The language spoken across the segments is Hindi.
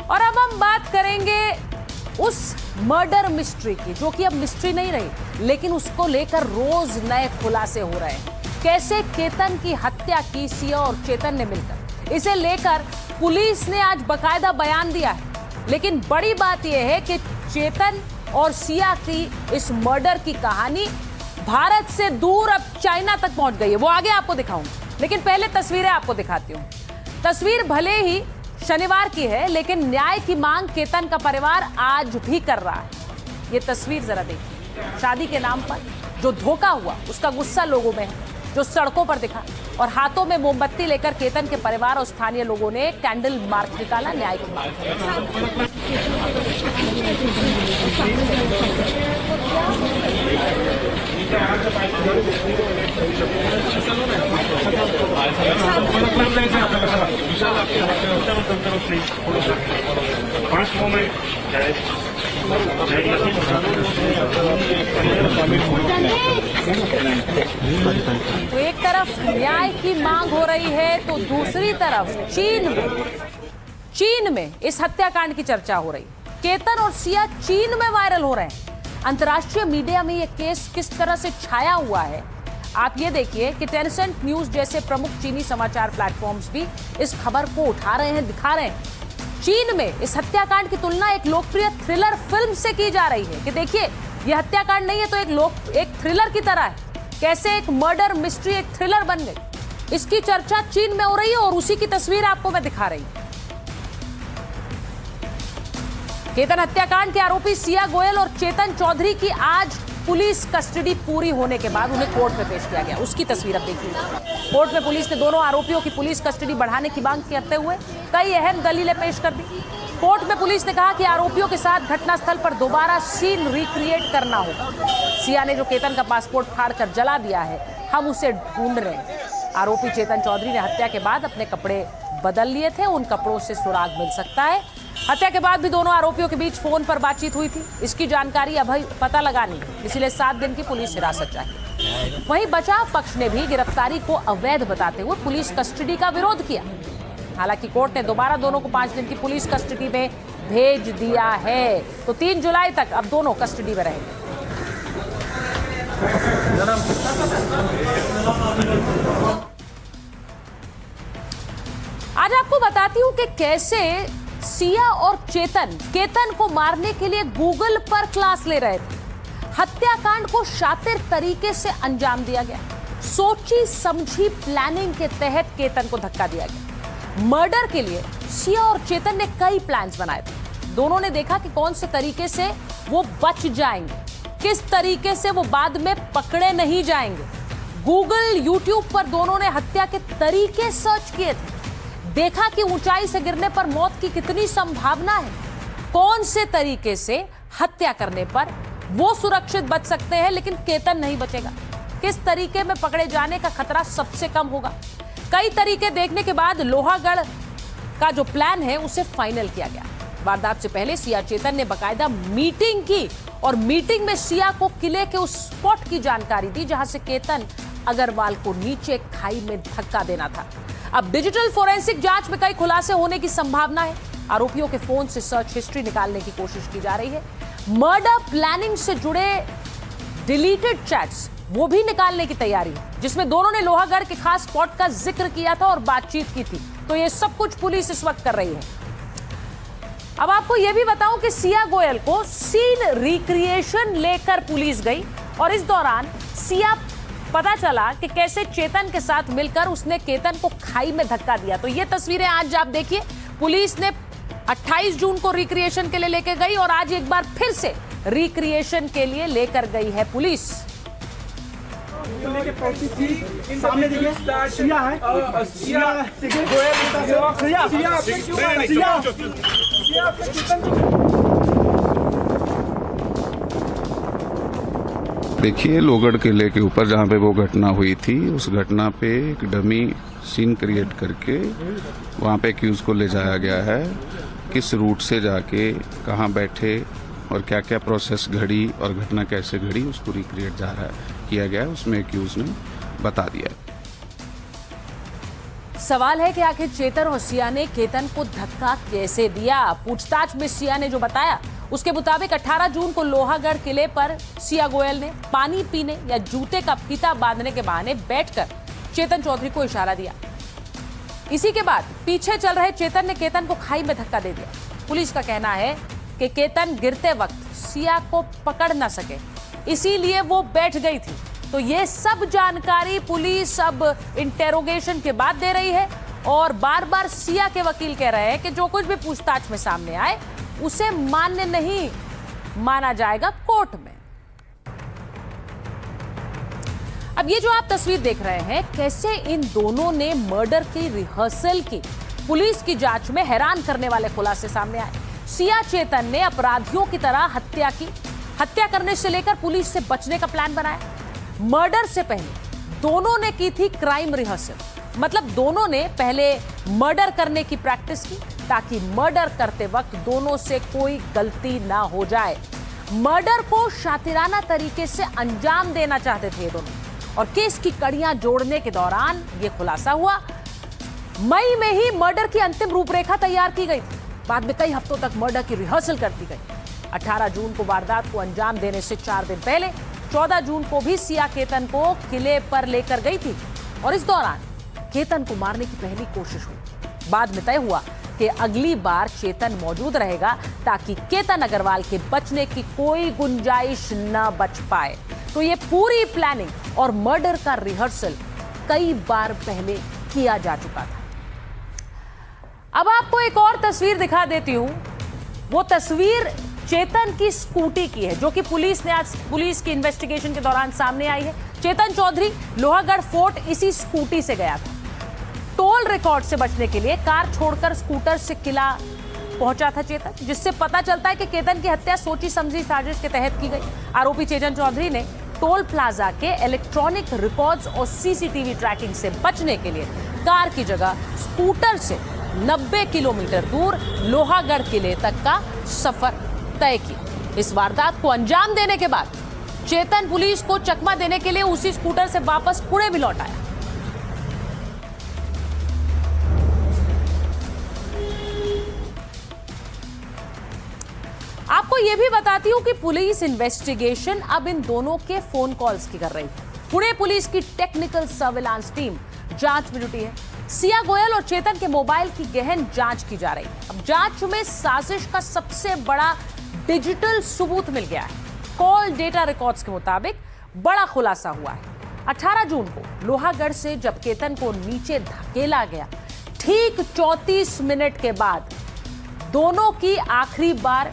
और अब हम बात करेंगे उस मर्डर मिस्ट्री की, जो कि अब मिस्ट्री नहीं रही, लेकिन उसको लेकर रोज नए खुलासे हो रहे हैं। कैसे केतन की हत्या की सिया और चेतन ने मिलकर, इसे लेकर पुलिस ने आज बकायदा बयान दिया है। लेकिन बड़ी बात यह है कि चेतन और सिया की इस मर्डर की कहानी भारत से दूर अब चाइना तक पहुंच गई है। वो आगे आपको दिखाऊंगी, लेकिन पहले तस्वीरें आपको दिखाती हूं। तस्वीर भले ही शनिवार की है, लेकिन न्याय की मांग केतन का परिवार आज भी कर रहा है। ये तस्वीर जरा देखिए। शादी के नाम पर जो धोखा हुआ, उसका गुस्सा लोगों में है, जो सड़कों पर दिखा, और हाथों में मोमबत्ती लेकर केतन के परिवार और स्थानीय लोगों ने कैंडल मार्च निकाला न्याय की मांग। तो एक तरफ न्याय की मांग हो रही है, तो दूसरी तरफ चीन में इस हत्याकांड की चर्चा हो रही। केतन और सिया चीन में वायरल हो रहे हैं। अंतर्राष्ट्रीय मीडिया में यह केस किस तरह से छाया हुआ है, आप ये देखिए कि टेंसेंट न्यूज जैसे प्रमुख चीनी समाचार प्लेटफॉर्म्स भी इस खबर को उठा रहे हैं, दिखा रहे हैं। चीन में इस हत्याकांड की तुलना एक लोकप्रिय थ्रिलर फिल्म से की जा रही है कि देखिए, यह हत्याकांड नहीं है तो एक थ्रिलर की तरह है। कैसे एक मर्डर मिस्ट्री एक थ्रिलर बन गई, इसकी चर्चा चीन में हो रही है और उसी की तस्वीर आपको मैं दिखा रही हूं। केतन हत्याकांड के आरोपी सिया गोयल और चेतन चौधरी की आज पुलिस कस्टडी पूरी होने के बाद उन्हें कोर्ट में पेश किया गया। उसकी तस्वीर अब देखिए। कोर्ट में पुलिस ने दोनों आरोपियों की पुलिस कस्टडी बढ़ाने की मांग करते हुए कई अहम दलीलें पेश कर दी। कोर्ट में पुलिस ने कहा कि आरोपियों के साथ घटनास्थल पर दोबारा सीन रिक्रिएट करना होगा। सिया ने जो केतन का पासपोर्ट फाड़कर जला दिया है, हम उसे ढूंढ रहे हैं। आरोपी चेतन चौधरी ने हत्या के बाद अपने कपड़े बदल लिए थे, उन कपड़ों से सुराग मिल सकता है। हत्या के बाद भी दोनों आरोपियों के बीच फोन पर बातचीत हुई थी, इसकी जानकारी अभी पता लगानी है, इसलिए 7 दिन की पुलिस हिरासत चाहिए। वहीं बचाव पक्ष ने भी गिरफ्तारी को अवैध बताते हुए पुलिस कस्टडी का विरोध किया। हालांकि कोर्ट ने दोबारा दोनों को 5 दिन की पुलिस कस्टडी में भेज दिया है, तो 3 जुलाई तक अब दोनों कस्टडी में रहेंगे। आज आपको बताती हूं कि कैसे सिया और केतन को मारने के लिए गूगल पर क्लास ले रहे थे। हत्याकांड को शातिर तरीके से अंजाम दिया गया। सोची समझी प्लानिंग के तहत केतन को धक्का दिया गया। मर्डर के लिए सिया और चेतन ने कई प्लान्स बनाए थे। दोनों ने देखा कि कौन से तरीके से वो बच जाएंगे, किस तरीके से वो बाद में पकड़े नहीं जाएंगे। गूगल, यूट्यूब पर दोनों ने हत्या के तरीके सर्च किए थे। देखा कि ऊंचाई से गिरने पर मौत की कितनी संभावना है, कौन से तरीके से हत्या करने पर वो सुरक्षित बच सकते हैं लेकिन केतन नहीं बचेगा, किस तरीके में पकड़े जाने का खतरा सबसे कम होगा। कई तरीके देखने के बाद लोहागढ़ का जो प्लान है उसे फाइनल किया गया। वारदात से पहले सिया चेतन ने बकायदा मीटिंग की और मीटिंग में सिया को किले के उस स्पॉट की जानकारी दी जहां से केतन अग्रवाल को नीचे खाई में धक्का देना था। अब डिजिटल फोरेंसिक जांच में कई खुलासे होने की संभावना है। आरोपियों के फोन से सर्च हिस्ट्री निकालने की कोशिश की जा रही है। मर्डर प्लानिंग से जुड़े डिलीटेड चैट्स वो भी निकालने की तैयारी है, जिसमें दोनों ने लोहागढ़ के खास स्पॉट का जिक्र किया था और बातचीत की थी। तो ये सब कुछ पुलिस इस वक्त कर रही है। अब आपको यह भी बताऊं कि सिया गोयल को सीन रिक्रिएशन लेकर पुलिस गई और इस दौरान सिया पता चला कि कैसे चेतन के साथ मिलकर उसने केतन को खाई में धक्का दिया। तो ये तस्वीरें आज आप देखिए। पुलिस ने 28 जून को रिक्रिएशन के लिए लेकर गई और आज एक बार फिर से रिक्रिएशन के लिए लेकर गई है पुलिस। सामने देखिए सिया है, देखिए लोहगढ़ किले के ऊपर जहाँ पे वो घटना हुई थी, उस घटना पे एक डमी सीन क्रिएट करके वहाँ पे एक्यूज को ले जाया गया है। किस रूट से जाके कहाँ बैठे और क्या क्या प्रोसेस घड़ी और घटना कैसे घड़ी, उसको रिक्रिएट किया गया है। उसमें एक्यूज ने बता दिया है। सवाल है कि आखिर चेतन और सिया ने केतन को धक्का कैसे दिया। पूछताछ में सिया ने जो बताया उसके मुताबिक 18 जून को लोहागढ़ किले पर सिया गोयल ने पानी पीने या जूते का फीता बांधने के बहाने बैठकर चेतन चौधरी को इशारा दिया। इसी के बाद पीछे चल रहे चेतन ने केतन को खाई में धक्का दे दिया। पुलिस का कहना है कि केतन गिरते वक्त सिया को पकड़ न सके, इसीलिए वो बैठ गई थी। तो ये सब जानकारी पुलिस अब इंटेरोगेशन के बाद दे रही है और बार बार सिया के वकील कह रहे हैं कि जो कुछ भी पूछताछ में सामने आए उसे मान्य नहीं माना जाएगा कोर्ट में। अब ये जो आप तस्वीर देख रहे हैं, कैसे इन दोनों ने मर्डर की रिहर्सल की, पुलिस की जांच में हैरान करने वाले खुलासे सामने आए। सिया चेतन ने अपराधियों की तरह हत्या की, हत्या करने से लेकर पुलिस से बचने का प्लान बनाया। मर्डर से पहले दोनों ने की थी क्राइम रिहर्सल, मतलब दोनों ने पहले मर्डर करने की प्रैक्टिस की ताकि मर्डर करते वक्त दोनों से कोई गलती ना हो जाए। मर्डर को शातिराना तरीके से अंजाम देना चाहते थे ये दोनों, और केस की कड़ियां जोड़ने के दौरान ये खुलासा हुआ। मई में ही मर्डर की अंतिम रूपरेखा तैयार की गई थी, बाद में कई हफ्तों तक मर्डर की रिहर्सल करती गई। 18 जून को वारदात को अंजाम देने से 4 दिन पहले 14 जून को भी सिया केतन को किले पर लेकर गई थी और इस दौरान केतन को मारने की पहली कोशिश हुई। बाद में तय हुआ कि अगली बार चेतन मौजूद रहेगा ताकि केतन अग्रवाल के बचने की कोई गुंजाइश न बच पाए। तो ये पूरी प्लानिंग और मर्डर का रिहर्सल कई बार पहले किया जा चुका था। अब आपको एक और तस्वीर दिखा देती हूं। वो तस्वीर चेतन की स्कूटी की है, जो कि पुलिस ने आज पुलिस की इन्वेस्टिगेशन के दौरान सामने आई है। चेतन चौधरी लोहागढ़ फोर्ट इसी स्कूटी से गया था। टोल रिकॉर्ड से बचने के लिए कार छोड़कर स्कूटर से किला पहुंचा था चेतन, जिससे पता चलता है कि केतन की हत्या सोची समझी साजिश के तहत की गई। आरोपी चेतन चौधरी ने टोल प्लाजा के इलेक्ट्रॉनिक रिकॉर्ड्स और सीसीटीवी ट्रैकिंग से बचने के लिए कार की जगह स्कूटर से 90 किलोमीटर दूर लोहागढ़ किले तक का सफर तय किया। इस वारदात को अंजाम देने के बाद चेतन पुलिस को चकमा देने के लिए उसी स्कूटर से वापस पुणे भी लौट आया। आपको यह भी बताती हूं कि पुलिस इन्वेस्टिगेशन अब इन दोनों के फोन कॉल्स की कर रही है। पुणे पुलिस की टेक्निकल सर्विलांस टीम जांच में जुटी है। सिया गोयल और चेतन के मोबाइल की गहन जांच की जा रही है। अब जांच में साजिश का सबसे बड़ा डिजिटल सबूत मिल गया है। कॉल डेटा रिकॉर्ड्स के मुताबिक बड़ा खुलासा हुआ है। 18 जून को लोहागढ़ से जब केतन को नीचे धकेला गया, ठीक 34 मिनट के बाद दोनों की आखिरी बार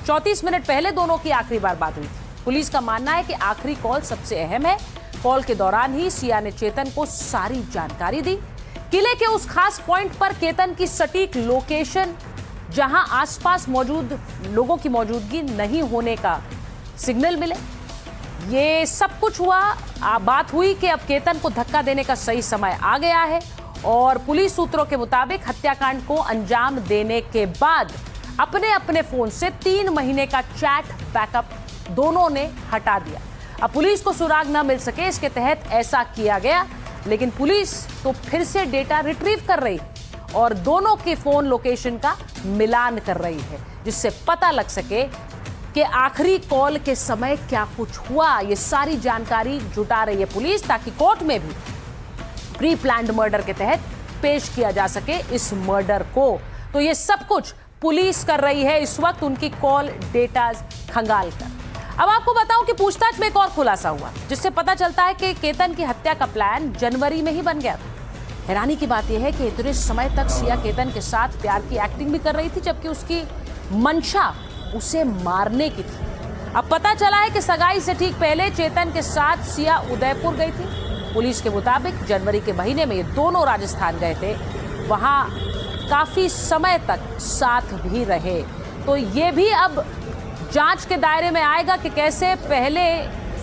34 मिनट पहले दोनों की आखिरी बार बात हुई थी। पुलिस का मानना है कि आखिरी कॉल सबसे अहम है। कॉल के दौरान ही सिया ने चेतन को सारी जानकारी दी। किले के उस खास पॉइंट पर केतन की सटीक लोकेशन, जहां आसपास मौजूद लोगों की मौजूदगी नहीं होने का सिग्नल मिले। ये सब कुछ हुआ, बात हुई कि अब केतन को धक्का देने का सही समय आ गया है और पुलिस सूत्रों के मुताबिक हत्याकांड को अंजाम देने के बाद अपने अपने फोन से 3 महीने का चैट बैकअप दोनों ने हटा दिया। अब पुलिस को सुराग न मिल सके, इसके तहत ऐसा किया गया। लेकिन पुलिस तो फिर से डेटा रिट्रीव कर रही और दोनों के फोन लोकेशन का मिलान कर रही है, जिससे पता लग सके कि आखिरी कॉल के समय क्या कुछ हुआ। ये सारी जानकारी जुटा रही है पुलिस, ताकि कोर्ट में भी प्री प्लान्ड मर्डर के तहत पेश किया जा सके इस मर्डर को। तो ये सब कुछ पुलिस कर रही है इस वक्त, उनकी कॉल डेटा खंगाल कर। अब आपको बताऊं कि पूछताछ में एक और खुलासा हुआ, जिससे पता चलता है कि केतन की हत्या का प्लान जनवरी में ही बन गया था। हैरानी की बात यह है कि इतने समय तक सिया केतन के साथ प्यार की एक्टिंग भी कर रही थी, जबकि उसकी मंशा उसे मारने की थी। अब पता चला है कि सगाई से ठीक पहले चेतन के साथ सिया उदयपुर गई थी। पुलिस के मुताबिक जनवरी के महीने में ये दोनों राजस्थान गए थे, वहां काफी समय तक साथ भी रहे। तो ये भी अब जांच के दायरे में आएगा कि कैसे पहले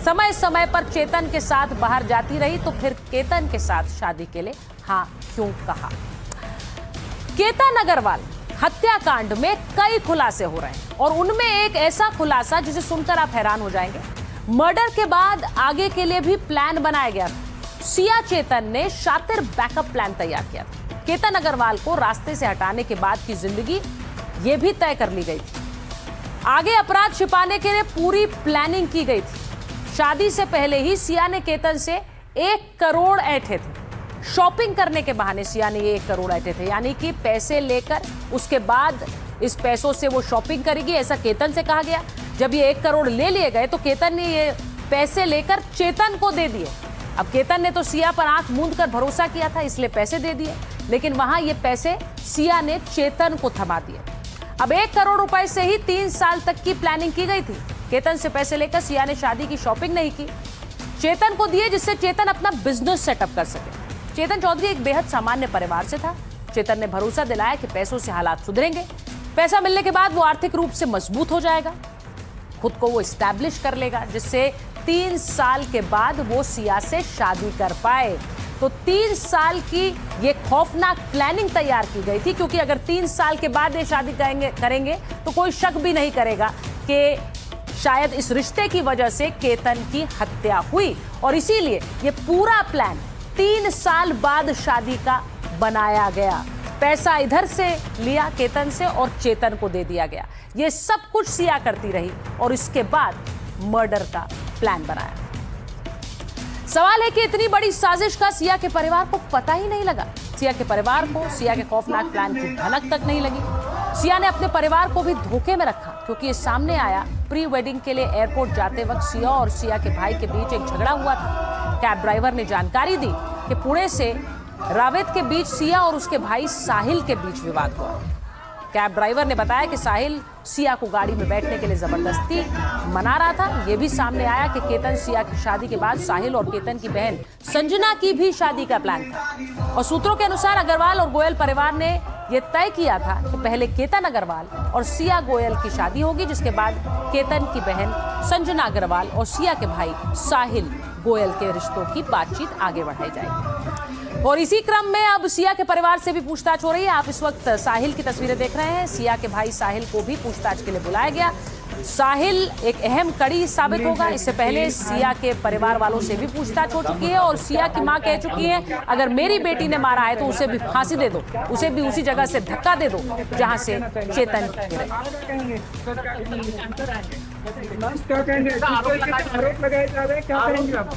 समय समय पर चेतन के साथ बाहर जाती रही, तो फिर केतन के साथ शादी के लिए हाँ क्यों कहा। केतन अग्रवाल हत्याकांड में कई खुलासे हो रहे हैं और उनमें एक ऐसा खुलासा जिसे सुनकर आप हैरान हो जाएंगे। मर्डर के बाद आगे के लिए भी प्लान बनाया गया था। सिया चेतन ने शातिर बैकअप प्लान तैयार किया था। केतन अग्रवाल को रास्ते से हटाने के बाद की जिंदगी यह भी तय कर ली गई थी। आगे अपराध छिपाने के लिए पूरी प्लानिंग की गई थी। शादी से पहले ही सिया ने केतन से 1 करोड़ ऐंठे थे। शॉपिंग करने के बहाने सिया ने ये 1 करोड़ ऐंठे थे, यानी कि पैसे लेकर उसके बाद इस पैसों से वो शॉपिंग करेगी, ऐसा केतन से कहा गया। जब ये 1 करोड़ ले लिए गए तो केतन ने ये पैसे लेकर चेतन को दे दिए। अब केतन ने तो सिया पर आंख मूंद कर भरोसा किया था, इसलिए पैसे दे दिए, लेकिन वहां ये पैसे सिया ने चेतन को थमा दिए। अब 1 करोड़ रुपए से ही 3 साल तक की प्लानिंग की गई थी। केतन से पैसे लेकर सिया ने शादी की शॉपिंग नहीं की, चेतन को दिए, जिससे चेतन अपना बिजनेस सेटअप कर सके। चेतन चौधरी एक बेहद सामान्य परिवार से था। चेतन ने भरोसा दिलाया कि पैसों से हालात सुधरेंगे, पैसा मिलने के बाद वो आर्थिक रूप से मजबूत हो जाएगा, खुद को वो एस्टैब्लिश कर लेगा, जिससे 3 साल के बाद वो सिया से शादी कर पाए। तो 3 साल की ये खौफनाक प्लानिंग तैयार की गई थी, क्योंकि अगर 3 साल के बाद ये शादी करेंगे तो कोई शक भी नहीं करेगा कि शायद इस रिश्ते की वजह से केतन की हत्या हुई। और इसीलिए ये पूरा प्लान 3 साल बाद शादी का बनाया गया। पैसा इधर से लिया केतन से और चेतन को दे दिया गया। ये सब कुछ सिया करती रही और इसके बाद मर्डर का प्लान बनाया। सवाल है कि इतनी बड़ी साजिश का सिया के परिवार को पता ही नहीं लगा। सिया के परिवार को सिया के खौफनाक प्लान की भनक तक नहीं लगी। सिया ने अपने परिवार को भी धोखे में रखा, क्योंकि ये सामने आया प्री वेडिंग के लिए एयरपोर्ट जाते वक्त सिया और सिया के भाई के बीच एक झगड़ा हुआ था। कैब ड्राइवर ने जानकारी दी कि पुणे से रावेत के बीच सिया और उसके भाई साहिल के बीच विवाद हुआ। कैब ड्राइवर ने बताया कि साहिल सिया को गाड़ी में बैठने के लिए जबरदस्ती मना रहा था। यह भी सामने आया कि केतन सिया की शादी के बाद साहिल और केतन की बहन संजना की भी शादी का प्लान था। और सूत्रों के अनुसार अग्रवाल और गोयल परिवार ने यह तय किया था कि पहले केतन अग्रवाल और सिया गोयल की शादी होगी, जिसके बाद केतन की बहन संजना अग्रवाल और सिया के भाई साहिल गोयल के रिश्तों की बातचीत आगे बढ़ाई जाएगी। और इसी क्रम में अब सिया के परिवार से भी पूछताछ हो रही है। आप इस वक्त साहिल की तस्वीरें देख रहे हैं। सिया के भाई साहिल को भी पूछताछ के लिए बुलाया गया। साहिल एक अहम कड़ी साबित होगा। इससे पहले सिया के परिवार वालों से भी पूछताछ हो चुकी है और सिया की मां कह चुकी है, अगर मेरी बेटी ने मारा है तो उसे भी फांसी दे दो, उसे भी उसी जगह से धक्का दे दो जहां से चेतन क्या कहेंगे? आरोप लगाए जा रहे हैं, क्या कहेंगे आप?